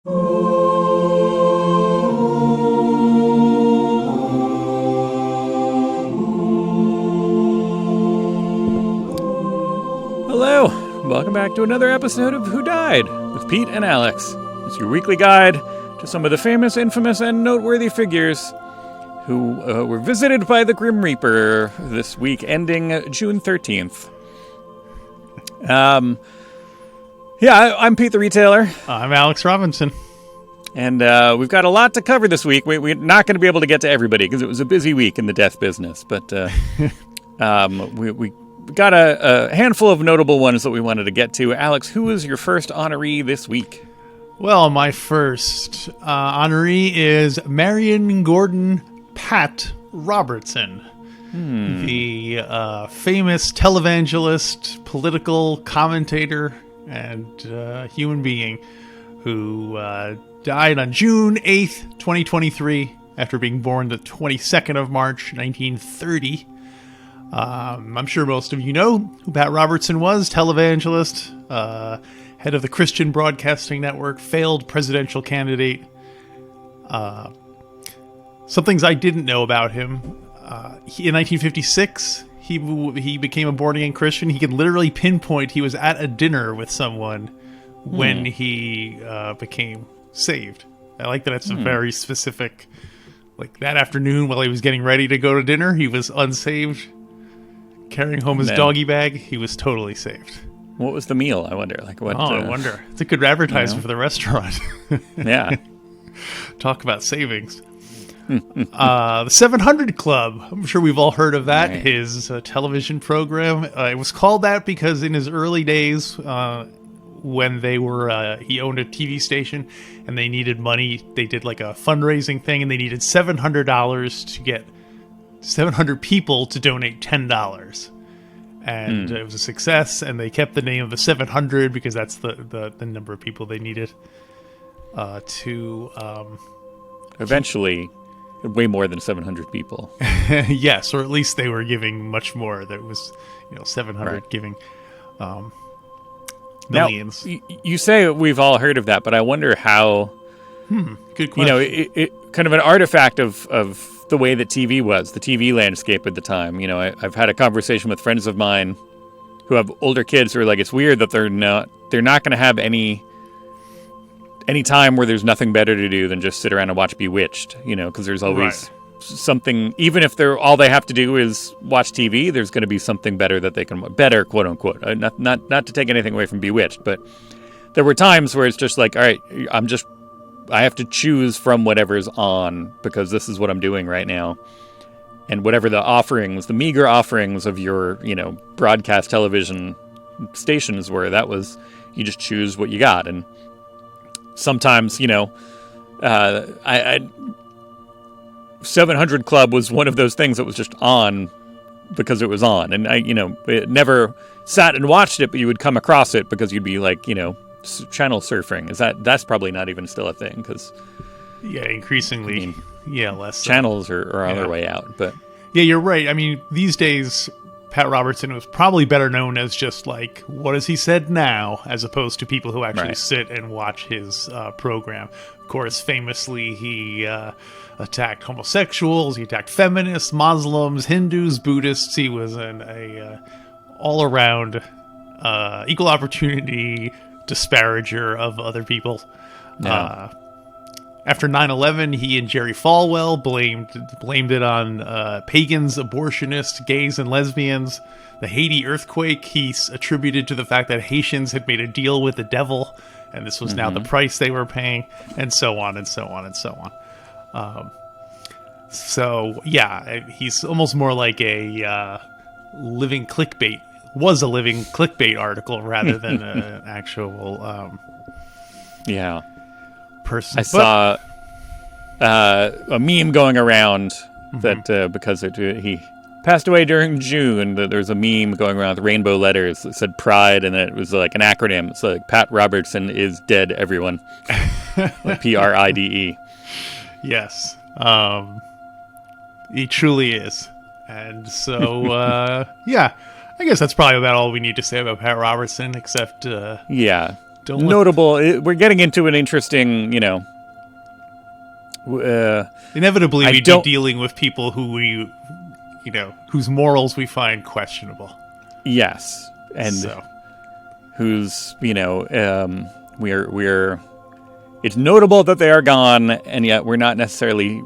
Hello, welcome back to another episode of Who Died with Pete and Alex. It's your weekly guide to some of the famous, infamous, and noteworthy figures who were visited by the Grim Reaper this week, ending June 13th. I'm Pete the Retailer. I'm Alex Robinson. And we've got a lot to cover this week. We're not going to be able to get to everybody because it was a busy week in the death business. But we got a handful of notable ones that we wanted to get to. Alex, who was your first honoree this week? Well, my first honoree is Marion Gordon Pat Robertson, the famous televangelist, political commentator, and human being who died on June 8th, 2023, after being born the 22nd of March, 1930. I'm sure most of you know who Pat Robertson was, televangelist, head of the Christian Broadcasting Network, failed presidential candidate. Some things I didn't know about him. In 1956, he became a born-again Christian. He could literally pinpoint he was at a dinner with someone when he became saved. I like that it's a very specific, like that afternoon while he was getting ready to go to dinner, he was unsaved, carrying home his doggy bag. He was totally saved. What was the meal, I wonder? I wonder. It's a good advertisement for the restaurant. Yeah. Talk about savings. The 700 Club. I'm sure we've all heard of that. Right. His television program. It was called that because in his early days, when they were, he owned a TV station and they needed money. They did like a fundraising thing and they needed $700 to get 700 people to donate $10. And it was a success, and they kept the name of the 700 because that's the number of people they needed to... Eventually, way more than 700 people. Yes, or at least they were giving much more. There was, 700 giving millions. Now, you say we've all heard of that, but I wonder how... Good question. It kind of an artifact of the way that TV was, the TV landscape at the time. I've had a conversation with friends of mine who have older kids who are like, it's weird that they're not going to have any time where there's nothing better to do than just sit around and watch Bewitched, because there's always something, even if all they have to do is watch TV, there's going to be something better that they can, better, quote unquote, not to take anything away from Bewitched, but there were times where it's just like, all right, I have to choose from whatever's on because this is what I'm doing right now. And whatever the meager offerings of your, broadcast television stations were, that was, you just choose what you got. And sometimes, 700 Club was one of those things that was just on because it was on. And it never sat and watched it, but you would come across it because you'd be like, channel surfing. That's probably not even still a thing because increasingly less channels are on their way out. But you're right. I mean, these days Pat Robertson was probably better known as just like, what has he said now, as opposed to people who actually sit and watch his program. Of course, famously he attacked homosexuals, he attacked feminists, Muslims, Hindus, Buddhists. He was a all around equal opportunity disparager of other people. After 9/11, he and Jerry Falwell blamed it on pagans, abortionists, gays, and lesbians. The Haiti earthquake he attributed to the fact that Haitians had made a deal with the devil, and this was now the price they were paying, and so on and so on and so on. He's almost more like a living clickbait. Was a living clickbait article rather than an actual person. I saw a meme going around that because he passed away during June, there's a meme going around with rainbow letters that said Pride, and it was like an acronym. It's like Pat Robertson is dead, everyone. Like PRIDE. Yes. He truly is. And so, I guess that's probably about all we need to say about Pat Robertson, except... notable. We're getting into an interesting, Inevitably, we'd be dealing with people who whose morals we find questionable. Yes, and who's we're. It's notable that they are gone, and yet we're not necessarily,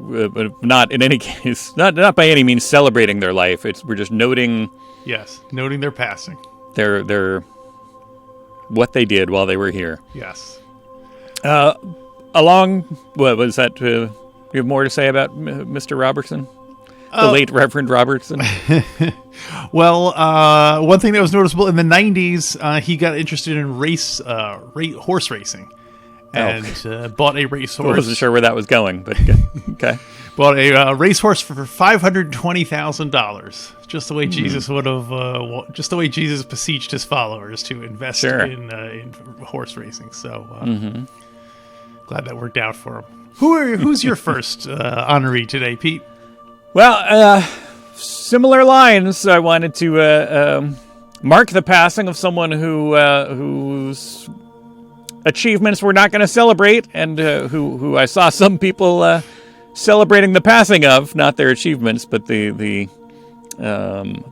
not in any case, not by any means celebrating their life. We're just noting. Yes, noting their passing. Their what they did while they were here. Yes. What was that? You have more to say about Mr. Robertson? The late Reverend Robertson? Well, one thing that was noticeable in the 90s, he got interested in horse racing. And bought a racehorse. I wasn't sure where that was going, but okay. Bought a racehorse for $520,000. Just the way Jesus would have, just the way Jesus beseeched his followers to invest in horse racing. So glad that worked out for him. Who's your first honoree today, Pete? Well, similar lines. I wanted to mark the passing of someone whose achievements we're not going to celebrate, and who I saw some people celebrating the passing of, not their achievements, but the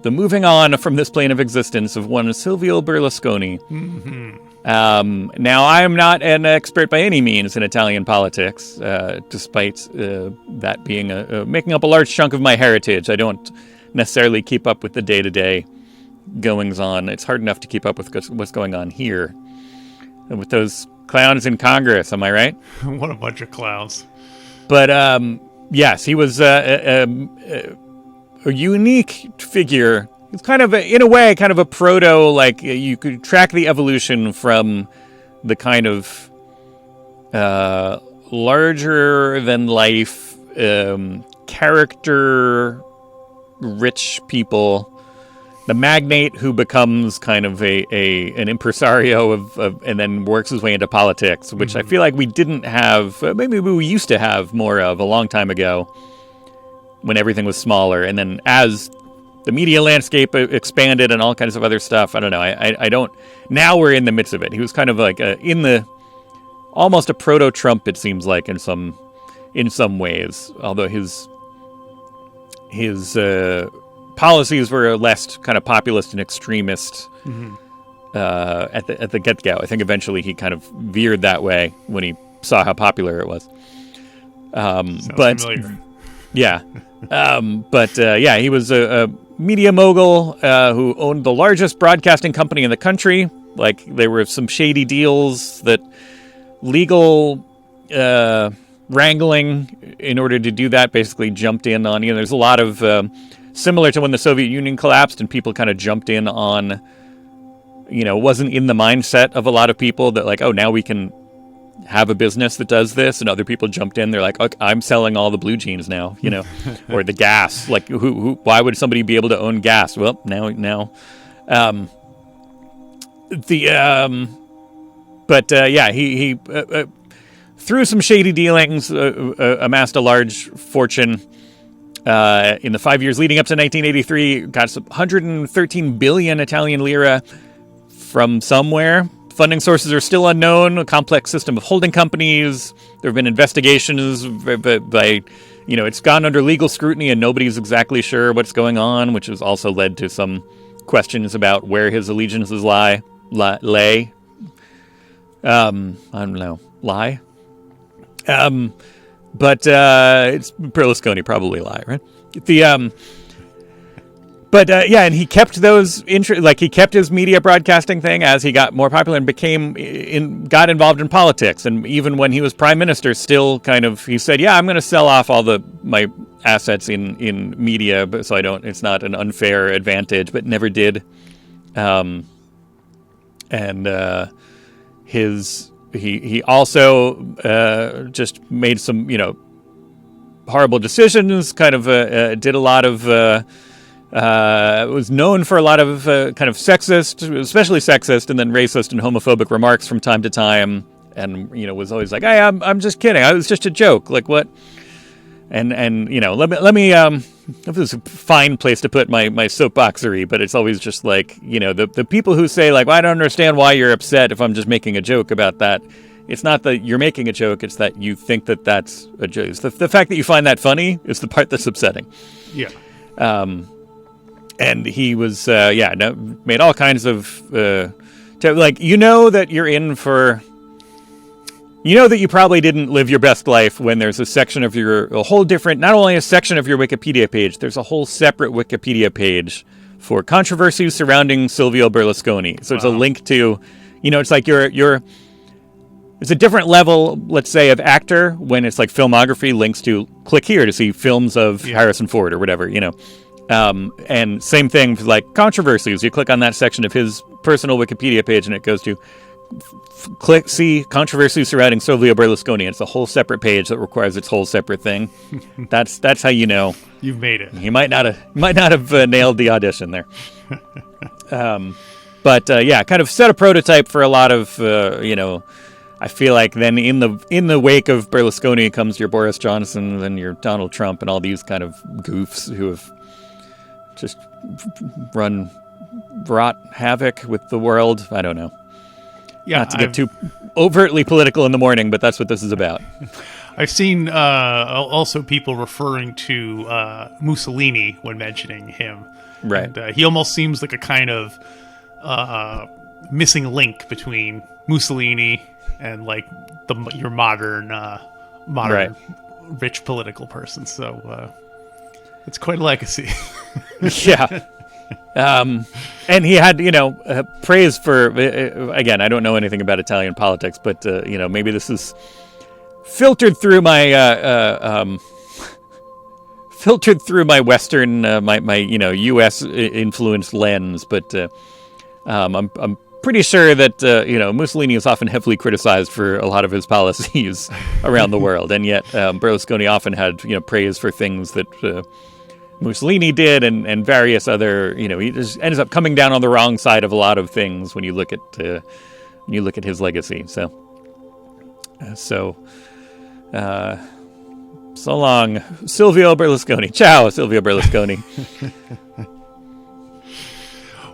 moving on from this plane of existence of one Silvio Berlusconi. Now, I am not an expert by any means in Italian politics, despite that being making up a large chunk of my heritage. I don't necessarily keep up with the day-to-day goings-on. It's hard enough to keep up with what's going on here. With those clowns in Congress, am I right? What a bunch of clowns. But, yes, he was a unique figure. It's kind of, in a way, kind of a proto, like, you could track the evolution from the kind of larger-than-life, character-rich people. The magnate who becomes kind of an impresario and then works his way into politics, which I feel like we didn't have, maybe we used to have more of a long time ago when everything was smaller. And then as the media landscape expanded and all kinds of other stuff, I don't know, I don't, now we're in the midst of it. He was kind of like almost a proto-Trump, it seems like, in some ways, although his policies were less kind of populist and extremist at the get-go. I think eventually he kind of veered that way when he saw how popular it was. But familiar. Yeah, he was a media mogul who owned the largest broadcasting company in the country. Like, there were some shady deals that legal wrangling in order to do that basically jumped in on. There's a lot of similar to when the Soviet Union collapsed and people kind of jumped in on, wasn't in the mindset of a lot of people that like, oh, now we can have a business that does this, and other people jumped in. They're like, okay, I'm selling all the blue jeans now, or the gas. Like, why would somebody be able to own gas? Well, now, he through some shady dealings, amassed a large fortune. In the 5 years leading up to 1983, got 113 billion Italian lira from somewhere. Funding sources are still unknown. A complex system of holding companies. There have been investigations by it's gone under legal scrutiny and nobody's exactly sure what's going on, which has also led to some questions about where his allegiances lay. I don't know. Lie? But it's Berlusconi, probably lie, right? And he kept those he kept his media broadcasting thing as he got more popular and got involved in politics. And even when he was prime minister, still kind of, he said, yeah, I'm going to sell off all my assets in media, so it's not an unfair advantage, but never did. He also just made some, horrible decisions, kind of did a lot of, was known for a lot of kind of sexist, especially sexist, and then racist and homophobic remarks from time to time, and, was always like, hey, I'm just kidding. I was just a joke. Like, what? And you know, let me this is a fine place to put my soapboxery, but it's always just like, you know, the people who say like, well, I don't understand why you're upset if I'm just making a joke about that. It's not that you're making a joke; it's that you think that that's a joke. The fact that you find that funny is the part that's upsetting. Yeah. And he was made all kinds of like, you know, that you're in for. You know that you probably didn't live your best life when there's a section of a whole different, not only a section of your Wikipedia page, there's a whole separate Wikipedia page for controversies surrounding Silvio Berlusconi. So it's a link to, you know, it's like it's a different level, let's say, of actor when it's like filmography links to click here to see films of Harrison Ford or whatever, you know. And same thing for like controversies. You click on that section of his personal Wikipedia page and it goes to click see controversy surrounding Silvio Berlusconi. It's a whole separate page that requires its whole separate thing. That's how you know you've made it. You might not have nailed the audition there. But kind of set a prototype for a lot of you know. I feel like then in the wake of Berlusconi comes your Boris Johnson, then your Donald Trump, and all these kind of goofs who have just wrought havoc with the world. I don't know. Yeah, not to get too overtly political in the morning, but that's what this is about. I've seen also people referring to Mussolini when mentioning him. Right. And, he almost seems like a kind of missing link between Mussolini and like your modern right. rich political person. So it's quite a legacy. Yeah. And he had, you know, praise for, again, I don't know anything about Italian politics, but, you know, maybe this is filtered through my Western, my you know, U.S. influenced lens. But I'm pretty sure that, you know, Mussolini is often heavily criticized for a lot of his policies around the world. And yet Berlusconi often had, you know, praise for things that Mussolini did, and various other, you know, he just ends up coming down on the wrong side of a lot of things when you look at his legacy. So long, Silvio Berlusconi. Ciao, Silvio Berlusconi.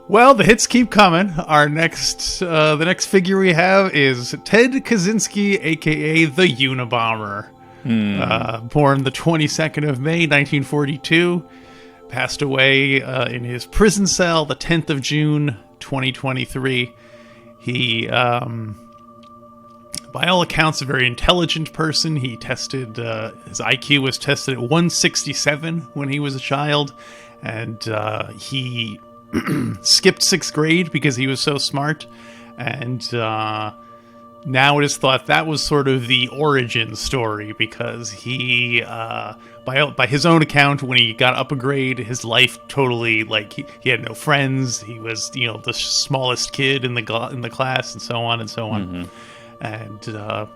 Well, the hits keep coming. Our the next figure we have is Ted Kaczynski, aka the Unabomber. Born the 22nd of May, 1942, passed away in his prison cell the 10th of June, 2023. He, by all accounts, a very intelligent person. He tested, his IQ was tested at 167 when he was a child, and he skipped 6th grade because he was so smart, and now it is thought that was sort of the origin story, because he, by his own account, when he got up a grade, his life totally, like, he had no friends. He was, you know, the smallest kid in the class, and so on and so on. Mm-hmm. And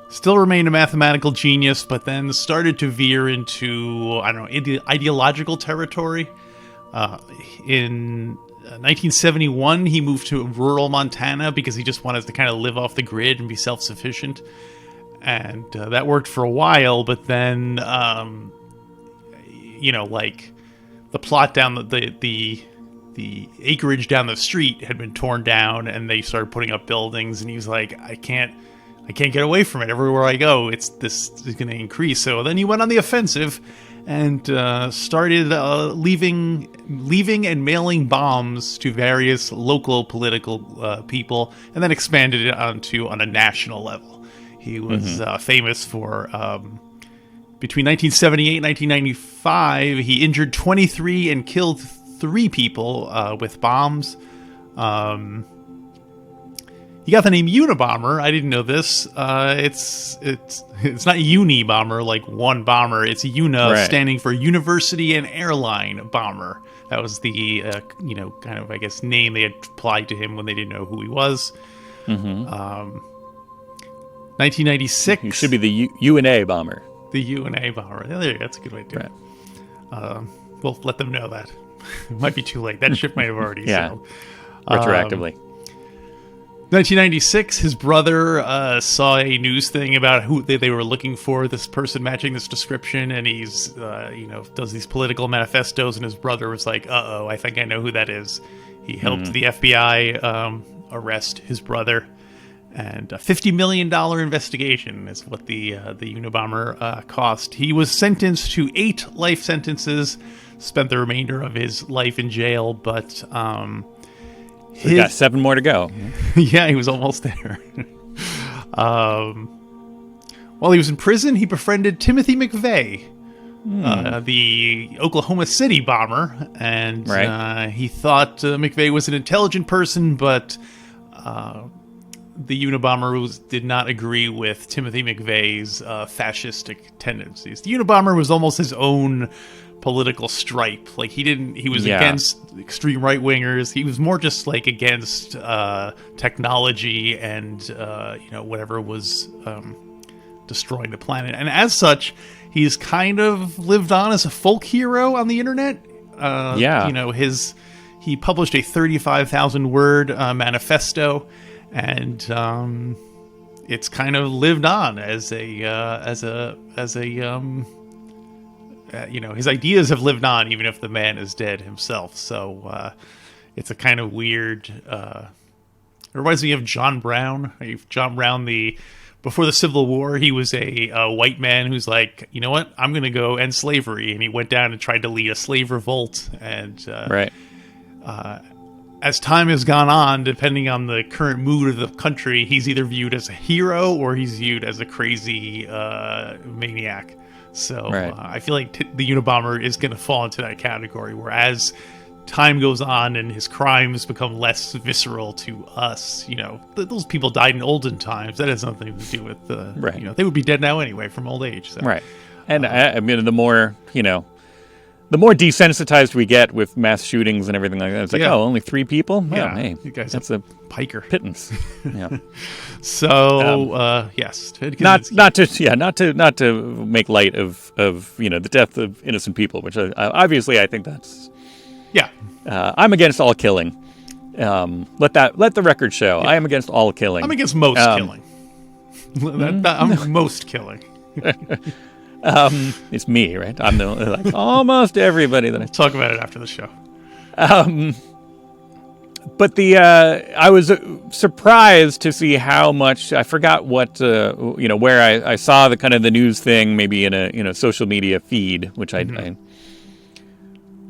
still remained a mathematical genius, but then started to veer into, I don't know, ideological territory. In 1971, he moved to rural Montana because he just wanted to kind of live off the grid and be self-sufficient. And that worked for a while, but then, you know, like, the plot down the acreage down the street had been torn down, and they started putting up buildings, and he was like, I can't get away from it. Everywhere I go, this is going to increase. So then he went on the offensive and started leaving and mailing bombs to various local political people, and then expanded it on a national level. He was famous for, between 1978 and 1995, he injured 23 and killed 3 people with bombs. He got the name Unabomber. I didn't know this. It's not Unibomber, like one bomber. It's Una, right, standing for University and Airline Bomber. That was the you know, kind of, I guess, name they had applied to him when they didn't know who he was. 1996. He should be the UNA bomber. The UNA bomber. Yeah, there you go. That's a good way to do it. We'll let them know that. It might be too late. That ship might have already sailed. Retroactively. 1996, his brother saw a news thing about who they were looking for, this person matching this description, and he's, does these political manifestos, and his brother was like, uh-oh, I think I know who that is. He helped the FBI arrest his brother, and a $50 million investigation is what the Unabomber cost. He was sentenced to 8 life sentences, spent the remainder of his life in jail, but... He's got 7 more to go. Yeah, he was almost there. While he was in prison, he befriended Timothy McVeigh, the Oklahoma City bomber, and he thought McVeigh was an intelligent person, but the Unabomber did not agree with Timothy McVeigh's fascistic tendencies. The Unabomber was almost his own political stripe. Like he was against extreme right wingers. He was more just like against technology and whatever was destroying the planet. And as such, he's kind of lived on as a folk hero on the internet. He published a 35,000 word manifesto, and it's kind of lived on as his ideas have lived on even if the man is dead himself. So it's a kind of weird... it reminds me of John Brown. John Brown, before the Civil War, he was a white man who's like, you know what, I'm going to go end slavery. And he went down and tried to lead a slave revolt. And as time has gone on, depending on the current mood of the country, he's either viewed as a hero or he's viewed as a crazy maniac. So I feel like the Unabomber is going to fall into that category, where as time goes on and his crimes become less visceral to us, those people died in olden times. That has nothing to do with they would be dead now anyway from old age. So. Right. And I mean, the more desensitized we get with mass shootings and everything like that, it's like, only 3 people? Yeah, hey, you guys, that's a piker pittance. Yeah. So yes, not to make light of the death of innocent people, which obviously I think that's I'm against all killing. Let the record show. I am against all killing. I'm against most killing. I'm most killing. It's me, right? I'm the almost everybody that I talk about it after the show. But I was surprised to see how much I forgot what where I saw the kind of the news thing, maybe in a social media feed, which I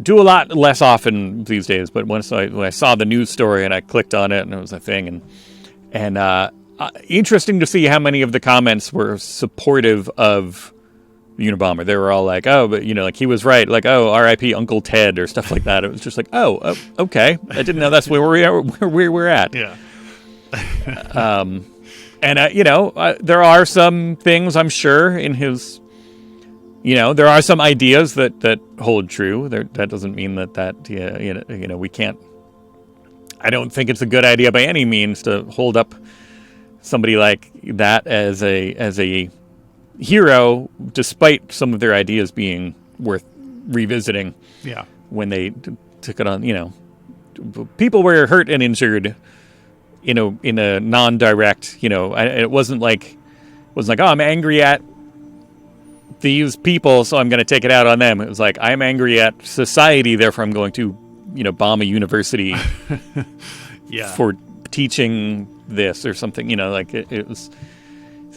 do a lot less often these days. But when I saw the news story and I clicked on it and it was a thing, and interesting to see how many of the comments were supportive of the Unabomber. They were all like, oh, but like he was right, like, oh, R.I.P. Uncle Ted or stuff like that. It was just like, oh, okay, I didn't know that's where we're at. Yeah. There are some things I'm sure in his, there are some ideas that hold true. That doesn't mean that we can't. I don't think it's a good idea by any means to hold up somebody like that as a hero, despite some of their ideas being worth revisiting. Yeah. When they took it on, people were hurt and injured, in a non-direct, it wasn't like, oh, I'm angry at these people, so I'm going to take it out on them. It was like, I'm angry at society, therefore I'm going to, bomb a university for teaching this or something, it was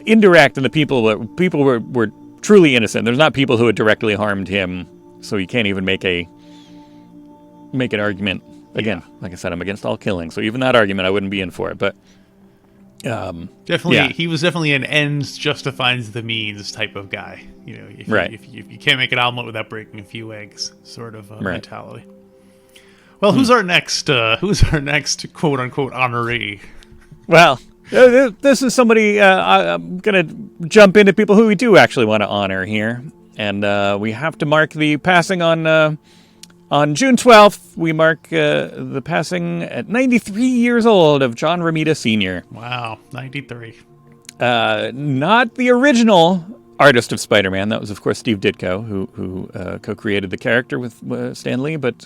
indirect, and the people were truly innocent. There's not people who had directly harmed him, so you can't even make an argument. Again, like I said, I'm against all killing, so even that argument I wouldn't be in for it. But definitely, he was definitely an ends justifies the means type of guy. If you can't make an omelet without breaking a few eggs, sort of mentality. Well, who's our next quote unquote honoree? Well, this is somebody I'm going to jump into people who we do actually want to honor here. And we have to mark the passing on June 12th. We mark the passing at 93 years old of John Romita Sr. Wow, 93. Not the original artist of Spider-Man. That was, of course, Steve Ditko, who co-created the character with Stan Lee. But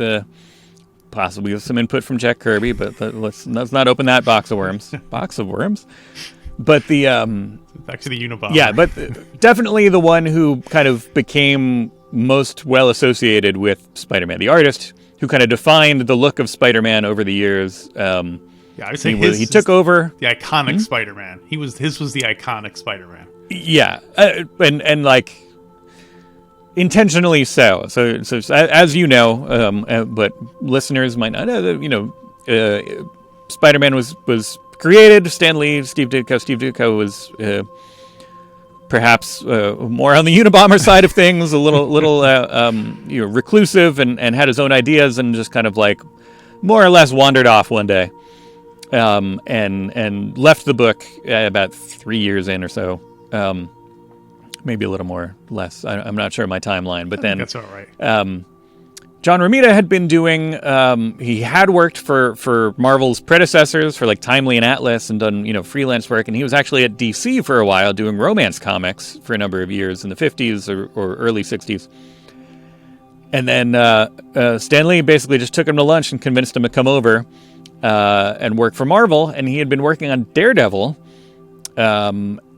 possibly with some input from Jack Kirby, but let's not open that box of worms. Box of worms? But the... Back to the Unabomber. Yeah, but definitely the one who kind of became most well associated with Spider-Man. The artist who kind of defined the look of Spider-Man over the years. Yeah, I would say he took over the iconic Spider-Man. His was the iconic Spider-Man. Yeah, and like intentionally so. So as you know, but listeners might not know. Spider-Man was created. Stan Lee, Steve Ditko. Steve Ditko was perhaps more on the Unabomber side of things, a little reclusive, and had his own ideas, and just kind of like more or less wandered off one day. And left the book about 3 years in or so, maybe a little more, less. I'm not sure my timeline, but then that's all right. John Romita had been doing. He had worked for Marvel's predecessors, for like Timely and Atlas, and done freelance work. And he was actually at DC for a while doing romance comics for a number of years in the 50s or early 60s. And then Stan Lee basically just took him to lunch and convinced him to come over and work for Marvel. And he had been working on Daredevil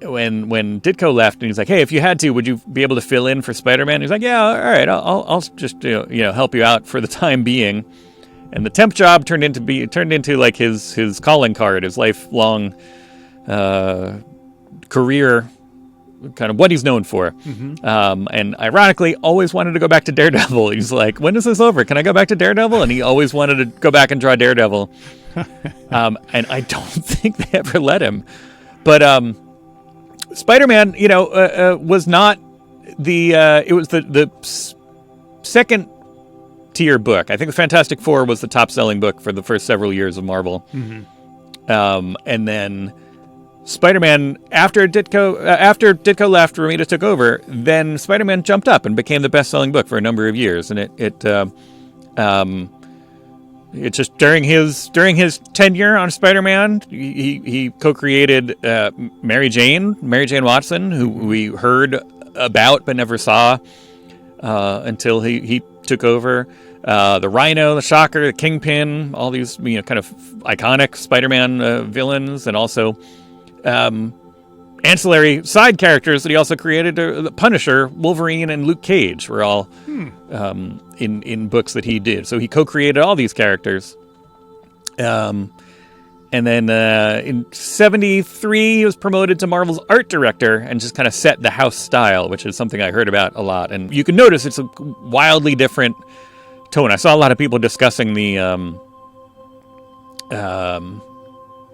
when Ditko left, and he's like, "Hey, if you had to, would you be able to fill in for Spider-Man?" He's like, "Yeah, all right, I'll just help you out for the time being." And the temp job turned into like his calling card, his lifelong career, kind of what he's known for. Mm-hmm. And ironically, always wanted to go back to Daredevil. He's like, "When is this over? Can I go back to Daredevil?" And he always wanted to go back and draw Daredevil. And I don't think they ever let him. But Spider-Man, was not it was the second tier book. I think the Fantastic Four was the top selling book for the first several years of Marvel. Mm-hmm. And then Spider-Man, after Ditko left, Romita took over, then Spider-Man jumped up and became the best selling book for a number of years. And it's just during his tenure on Spider-Man, he co-created Mary Jane Watson, who we heard about but never saw until he took over. The Rhino, the Shocker, the Kingpin, all these kind of iconic Spider-Man villains, and also ancillary side characters that he also created. The Punisher, Wolverine, and Luke Cage were all in books that he did. So he co-created all these characters. And then in 1973, he was promoted to Marvel's art director and just kind of set the house style, which is something I heard about a lot. And you can notice it's a wildly different tone. I saw a lot of people discussing the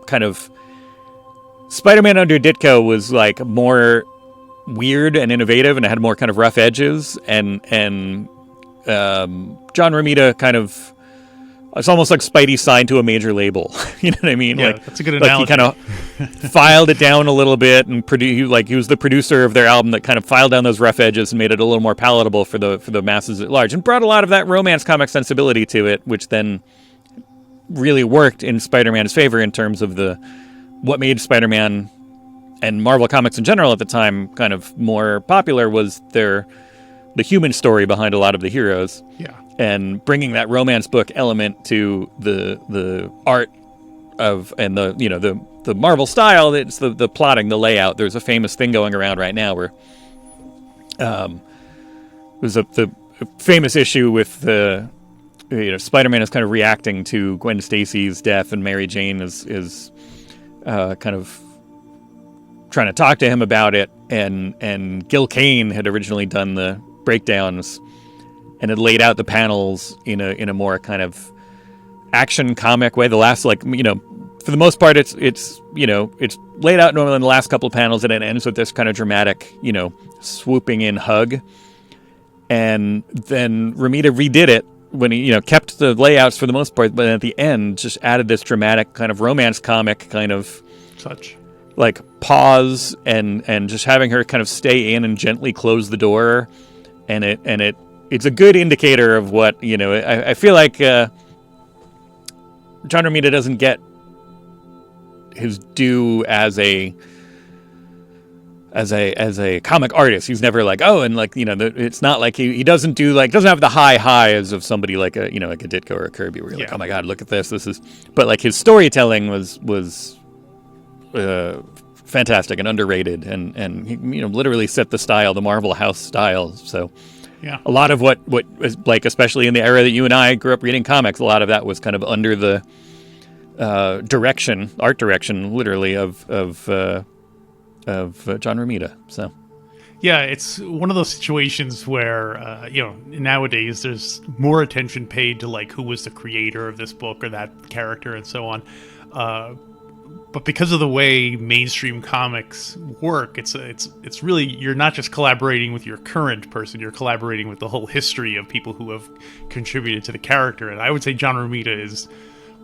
kind of Spider-Man under Ditko was like more weird and innovative, and it had more kind of rough edges. And John Romita kind of, it's almost like Spidey signed to a major label. You know what I mean? Yeah, that's a good analogy. He kind of filed it down a little bit, and he was the producer of their album that kind of filed down those rough edges and made it a little more palatable for the masses at large, and brought a lot of that romance comic sensibility to it, which then really worked in Spider-Man's favor in terms of what made Spider-Man and Marvel Comics in general at the time kind of more popular was the human story behind a lot of the heroes. Yeah. And bringing that romance book element to the art of, and the Marvel style, it's the plotting, the layout. There's a famous thing going around right now where there's the famous issue with Spider-Man is kind of reacting to Gwen Stacy's death, and Mary Jane is kind of trying to talk to him about it, and Gil Kane had originally done the breakdowns and had laid out the panels in a more kind of action comic way. The last, for the most part, it's laid out normally in the last couple of panels, and it ends with this kind of dramatic, swooping in hug. And then Romita redid it when he, kept the layouts for the most part, but at the end just added this dramatic kind of romance comic kind of touch, like pause, and just having her kind of stay in and gently close the door, and it's a good indicator of what I feel like John Romita doesn't get his due as a as a comic artist. He's never like, oh, and like, you know, it's not like he doesn't do like, doesn't have the high highs of somebody like a, you know, like a Ditko or a Kirby where you're like, oh my God, look at this is, but like his storytelling was fantastic and underrated, and he, you know, literally set the style, the Marvel House style. So yeah, a lot of what was like, especially in the era that you and I grew up reading comics, a lot of that was kind of under the art direction, literally of John Romita. So yeah, it's one of those situations where you know, nowadays there's more attention paid to like who was the creator of this book or that character and so on. But because of the way mainstream comics work, it's really, you're not just collaborating with your current person, you're collaborating with the whole history of people who have contributed to the character. And I would say John Romita is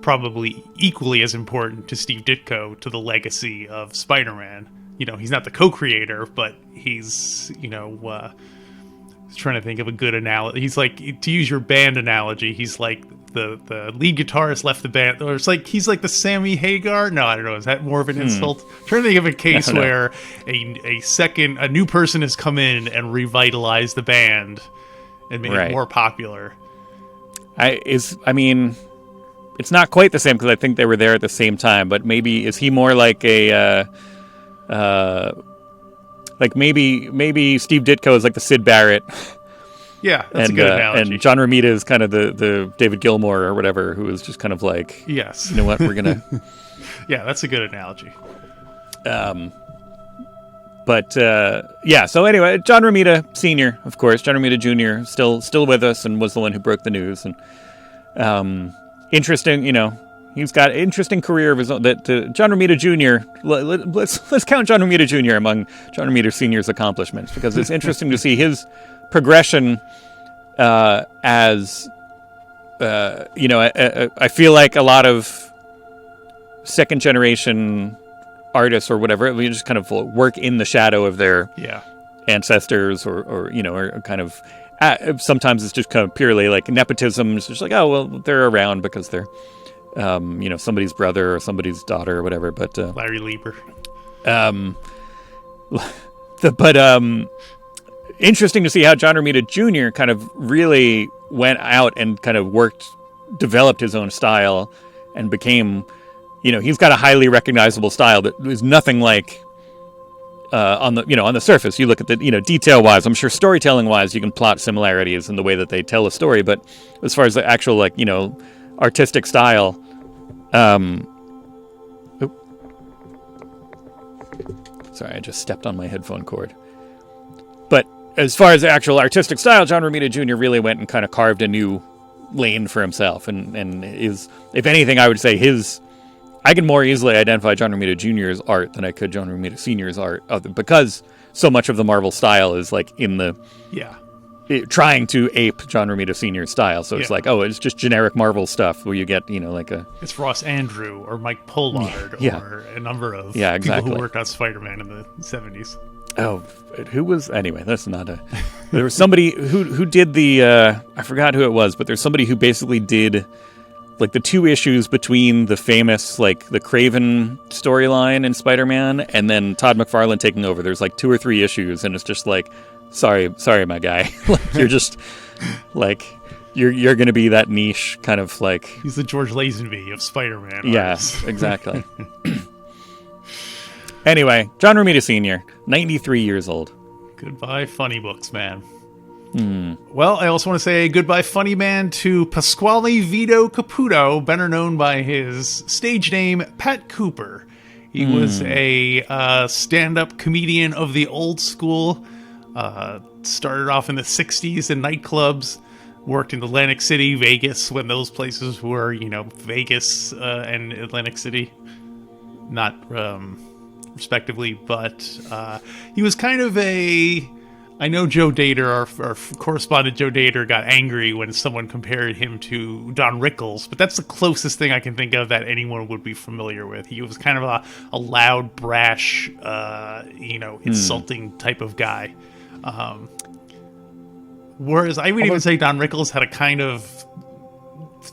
probably equally as important to Steve Ditko to the legacy of Spider-Man. You know, he's not the co-creator, but he's, you know, trying to think of a good analogy. He's like, to use your band analogy, he's like the lead guitarist left the band, or it's like he's like the Sammy Hagar. No, I don't know. Is that more of an insult? I'm trying to think of a case where a new person has come in and revitalized the band and made it more popular. I mean, it's not quite the same because I think they were there at the same time. But maybe is he more like a like maybe Steve Ditko is like the Syd Barrett. Yeah, that's a good analogy. And John Romita is kind of the David Gilmour or whatever, who is just kind of like, yes, you know what, we're gonna. Yeah, that's a good analogy. But yeah. So anyway, John Romita Sr., of course, John Romita Jr. still with us and was the one who broke the news. And interesting, you know, he's got an interesting career of his own. That John Romita Jr. Let's count John Romita Jr. among John Romita Sr.'s accomplishments, because it's interesting to see his progression as you know, I feel like a lot of second generation artists or whatever, we just kind of work in the shadow of their ancestors, or you know, or kind of sometimes it's just kind of purely like nepotism. It's just like, oh well, they're around because they're you know, somebody's brother or somebody's daughter or whatever. But Larry Lieber. Interesting to see how John Romita Jr. kind of really went out and kind of developed his own style and became, you know, he's got a highly recognizable style that is nothing like on the surface. You look at the, you know, detail wise, I'm sure storytelling wise, you can plot similarities in the way that they tell a story. But as far as the actual, like, you know, artistic style, sorry, I just stepped on my headphone cord. But as far as the actual artistic style, John Romita Jr. really went and kind of carved a new lane for himself, and is, if anything, I would say I can more easily identify John Romita Jr.'s art than I could John Romita Sr.'s art, because so much of the Marvel style is like in the trying to ape John Romita Sr.'s style. So it's like, oh, it's just generic Marvel stuff where you get, you know, like it's Ross Andrew or Mike Pollard or a number of people who worked on Spider-Man in the 70s. Oh, who was, anyway, that's not there was somebody who did the, I forgot who it was, but there's somebody who basically did like the 2 issues between the famous, like the Kraven storyline in Spider-Man and then Todd McFarlane taking over. There's like 2 or 3 issues, and it's just like, sorry, my guy. Like, you're just like, you're going to be that niche kind of like. He's the George Lazenby of Spider-Man. Yes, exactly. Anyway, John Romita Sr., 93 years old. Goodbye, funny books, man. Well, I also want to say goodbye, funny man, to Pasquale Vito Caputo, better known by his stage name, Pat Cooper. He was a stand-up comedian of the old school. Started off in the 60s in nightclubs. Worked in Atlantic City, Vegas, when those places were, you know, Vegas and Atlantic City. Not respectively, but he was kind of I know Joe Dater, our correspondent Joe Dater, got angry when someone compared him to Don Rickles, but that's the closest thing I can think of that anyone would be familiar with. He was kind of a loud, brash, insulting type of guy. Whereas I would even say Don Rickles had a kind of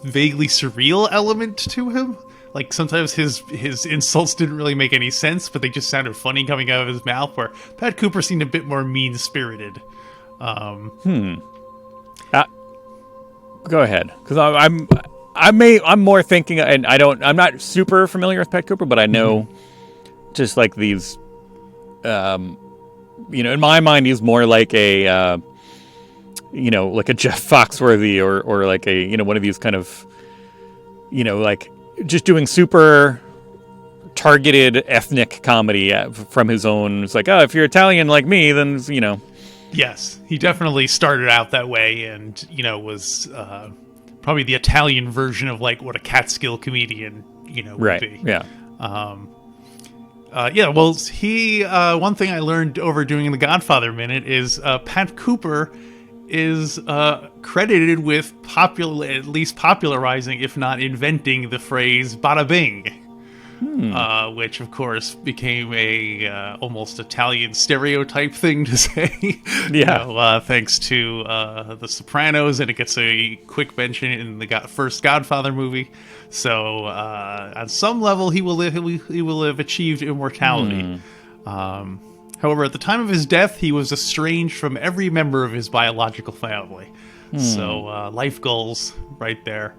vaguely surreal element to him. like sometimes his insults didn't really make any sense, but they just sounded funny coming out of his mouth. Where Pat Cooper seemed a bit more mean spirited. Go ahead, because I'm more thinking, and I'm not super familiar with Pat Cooper, but I know just like these, in my mind, he's more like a, like a Jeff Foxworthy or like a, one of these kind of, like just doing super targeted ethnic comedy from his own. It's like, oh, if you're Italian like me, then, Yes, he definitely started out that way and, was probably the Italian version of like what a Catskill comedian, would be. Yeah. Well, one thing I learned over doing the Godfather Minute is Pat Cooper is credited with at least popularizing, if not inventing, the phrase "bada bing," which of course became a almost Italian stereotype thing to say. Yeah, thanks to The Sopranos, and it gets a quick mention in the first Godfather movie. So on some level, he will have achieved immortality. However, at the time of his death, he was estranged from every member of his biological family. So life goals right there.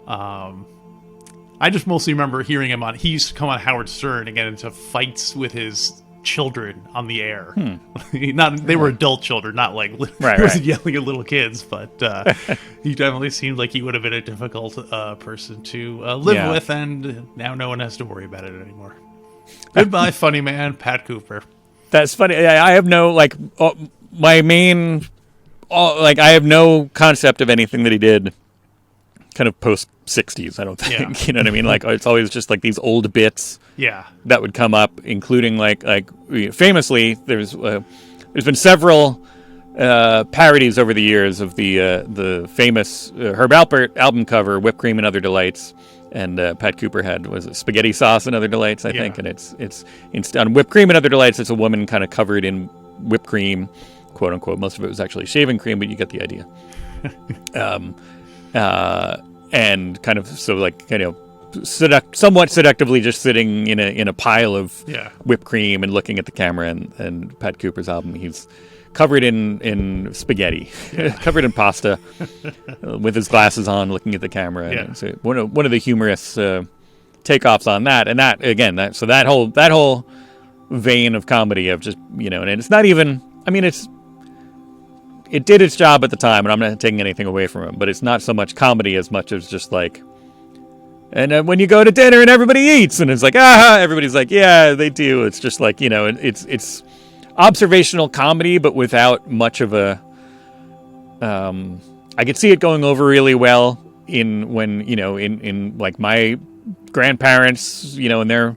I just mostly remember hearing him he used to come on Howard Stern and get into fights with his children on the air. They were adult children, not like, he wasn't yelling at little kids, but he definitely seemed like he would have been a difficult person to live with, and now no one has to worry about it anymore. Goodbye, funny man, Pat Cooper. That's funny. I have no, I have no concept of anything that he did kind of post 60s, I don't think. You know what I mean? Like, it's always just like these old bits that would come up, including like famously, there's been several parodies over the years of the famous Herb Alpert album cover, Whipped Cream and Other Delights. And Pat Cooper was it Spaghetti Sauce and Other Delights, I think. And it's on Whipped Cream and Other Delights, it's a woman kind of covered in whipped cream, quote unquote. Most of it was actually shaving cream, but you get the idea. And kind of somewhat seductively just sitting in a pile of whipped cream and looking at the camera. And Pat Cooper's album, he's covered in spaghetti, covered in pasta, with his glasses on, looking at the camera. And so one of the humorous takeoffs on that, and that again, that whole vein of comedy of just and it's not even. I mean, it did its job at the time, and I'm not taking anything away from it. But it's not so much comedy as much as just like. And when you go to dinner and everybody eats, and it's like everybody's like, yeah, they do. It's just like it's observational comedy, but without much of a. I could see it going over really well in like my grandparents, and they're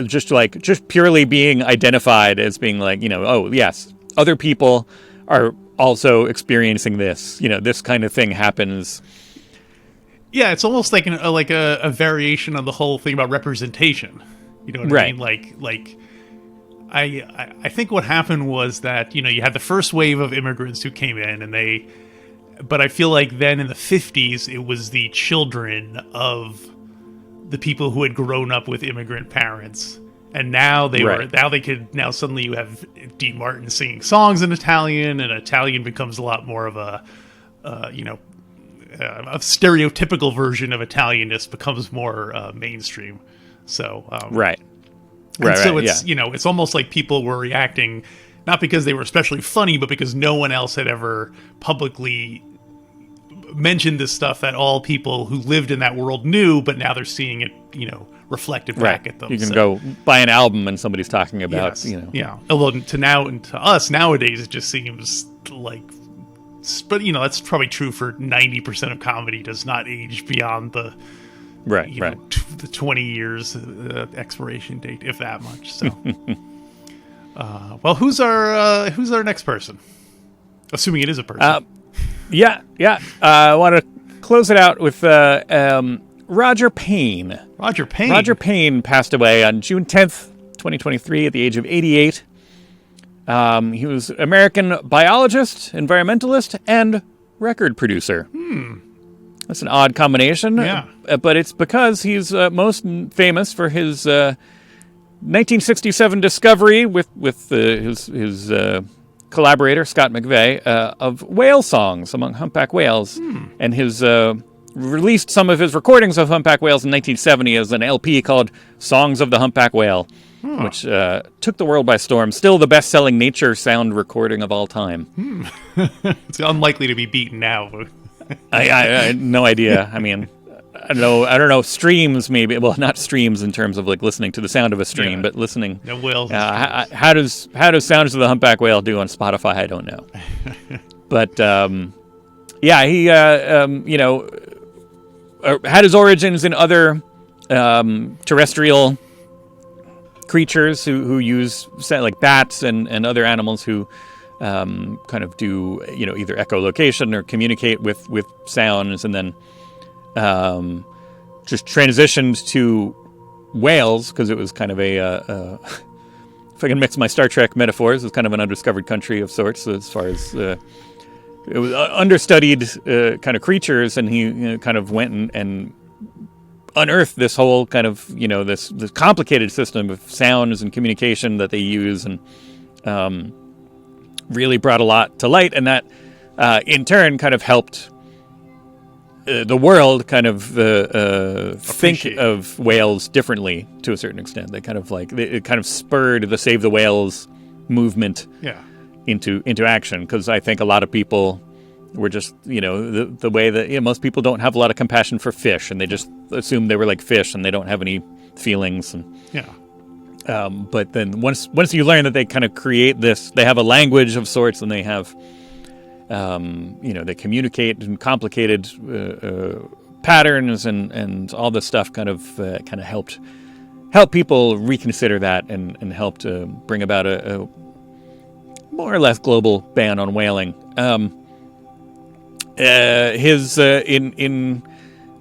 just purely being identified as being like, oh yes, other people are also experiencing this. This kind of thing happens. Yeah, it's almost like a variation on the whole thing about representation. You know what I mean? Like. I think what happened was that, you had the first wave of immigrants who came in but I feel like then in the 50s, it was the children of the people who had grown up with immigrant parents. And now now suddenly you have Dean Martin singing songs in Italian, and Italian becomes a lot more of a stereotypical version of Italianness becomes more mainstream. So, so it's it's almost like people were reacting not because they were especially funny, but because no one else had ever publicly mentioned this stuff that all people who lived in that world knew, but now they're seeing it, reflected back at them. You can go buy an album and somebody's talking about, Although to us nowadays, it just seems like, but that's probably true for 90% of comedy. Does not age beyond the. The 20 years expiration date, if that much. So, well, who's our next person? Assuming it is a person. I want to close it out with Roger Payne. Roger Payne. Roger Payne passed away on June 10th, 2023, at the age of 88. He was an American biologist, environmentalist, and record producer. That's an odd combination. Yeah. But it's because he's most famous for his 1967 discovery with his collaborator, Scott McVeigh, of whale songs among humpback whales. And his released some of his recordings of humpback whales in 1970 as an LP called Songs of the Humpback Whale, which took the world by storm. Still the best-selling nature sound recording of all time. It's unlikely to be beaten now. I had no idea. I mean, I don't know. Streams, maybe. Well, not streams in terms of like listening to the sound of a stream, but listening. The whales. How does Sounds of the Humpback Whale do on Spotify? I don't know. But he had his origins in other terrestrial creatures who use like bats and other animals who kind of do either echolocation or communicate with sounds, and then just transitioned to whales because it was kind of if I can mix my Star Trek metaphors, it was kind of an undiscovered country of sorts as far as it was understudied kind of creatures, and he kind of went and unearthed this whole kind of this complicated system of sounds and communication that they use, and really brought a lot to light, and that in turn kind of helped the world kind of think of whales differently to a certain extent. They kind of it kind of spurred the Save the Whales movement into action, because I think a lot of people were just the way that most people don't have a lot of compassion for fish, and they just assume they were like fish and they don't have any feelings. And but then once you learn that they kind of create this, they have a language of sorts, and they have they communicate in complicated patterns, and all this stuff kind of helped people reconsider that, and helped bring about a more or less global ban on whaling. His in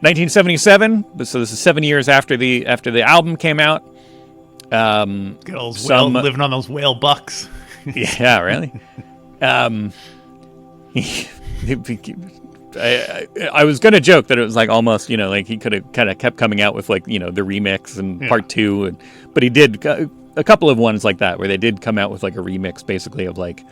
1977, so this is 7 years after the album came out. Living on those whale bucks. Yeah, really. I was gonna joke that it was like almost like he could have kind of kept coming out with like the remix and part 2, but he did a couple of ones like that where they did come out with like a remix basically of like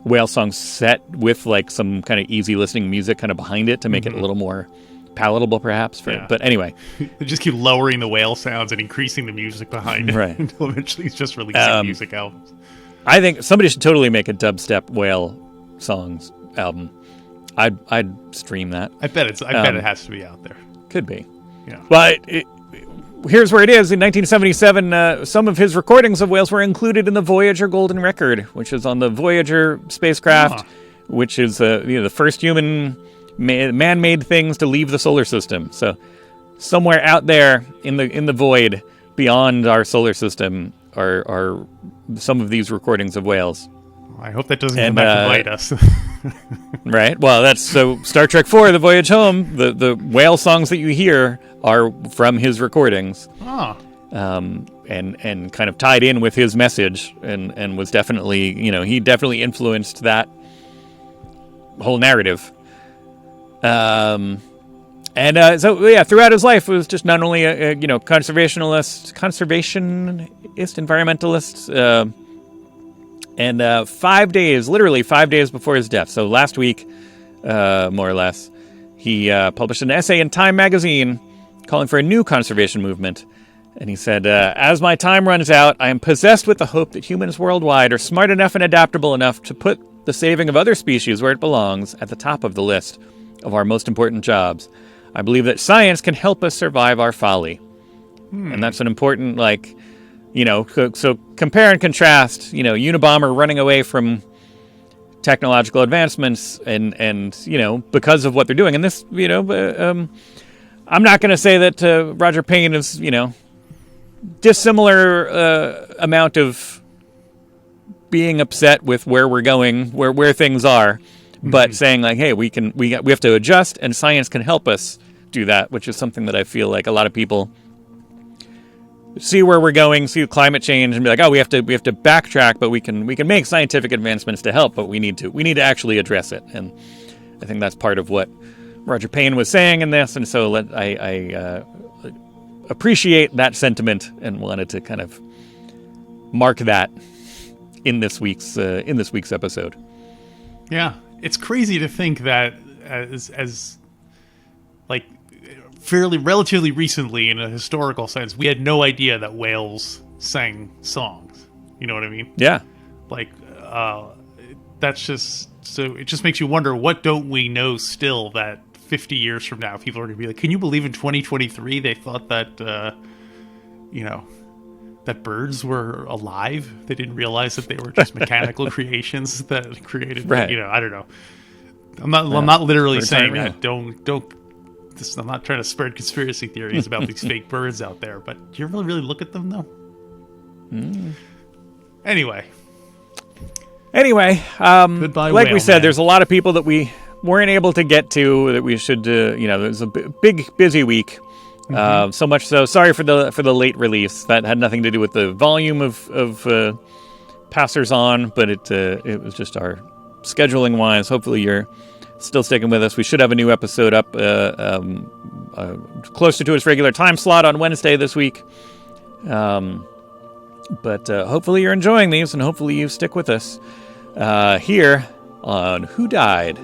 whale songs set with like some kind of easy listening music kind of behind it to make it a little more palatable perhaps but anyway, they just keep lowering the whale sounds and increasing the music behind it, right, until eventually he's just releasing music albums. I think somebody should totally make a dubstep whale songs album. I'd stream that. I bet it has to be out there. Could be. Yeah. Well, here's where it is. In 1977, some of his recordings of whales were included in the Voyager Golden Record, which is on the Voyager spacecraft, which is the first human man-made things to leave the solar system. So somewhere out there in the void beyond our solar system are some of these recordings of whales. I hope that doesn't come back to bite us. Right. Well, that's so Star Trek 4, The Voyage Home. The whale songs that you hear are from his recordings. And kind of tied in with his message, and was definitely, he definitely influenced that whole narrative. So throughout his life, it was just not only a conservationist, environmentalist, and 5 days, literally 5 days before his death, so last week, more or less, he published an essay in Time magazine calling for a new conservation movement. And he said, as my time runs out, I am possessed with the hope that humans worldwide are smart enough and adaptable enough to put the saving of other species where it belongs at the top of the list of our most important jobs. I believe that science can help us survive our folly. And that's an important, so compare and contrast, Unabomber running away from technological advancements and because of what they're doing. And this, I'm not going to say that Roger Payne is, dissimilar amount of being upset with where we're going, where things are, but saying like, hey, we have to adjust, and science can help us do that, which is something that I feel like a lot of people see where we're going, see climate change, and be like, oh, we have to backtrack, but we can make scientific advancements to help, but we need to actually address it. And I think that's part of what Roger Payne was saying in this, and so I appreciate that sentiment and wanted to kind of mark that in this week's episode. Yeah, it's crazy to think that as like relatively recently, in a historical sense, we had no idea that whales sang songs. You know what I mean? Yeah. Like, that's just, so it just makes you wonder, what don't we know still that 50 years from now people are going to be like, can you believe in 2023 they thought that, that birds were alive? They didn't realize that they were just mechanical creations that created, right. I don't know. I'm not literally birds saying aren't that. I'm not trying to spread conspiracy theories about these fake birds out there, but do you really look at them though? Anyway, goodbye, like whale we said, man. there's a lot of people that we weren't able to get to that we should, there's a big busy week. So much so, sorry for the late release. That had nothing to do with the volume of passers on, but it was just our scheduling wise. Hopefully you're still sticking with us. We should have a new episode up closer to its regular time slot on Wednesday this week. But hopefully you're enjoying these, and hopefully you stick with us here on Who Died?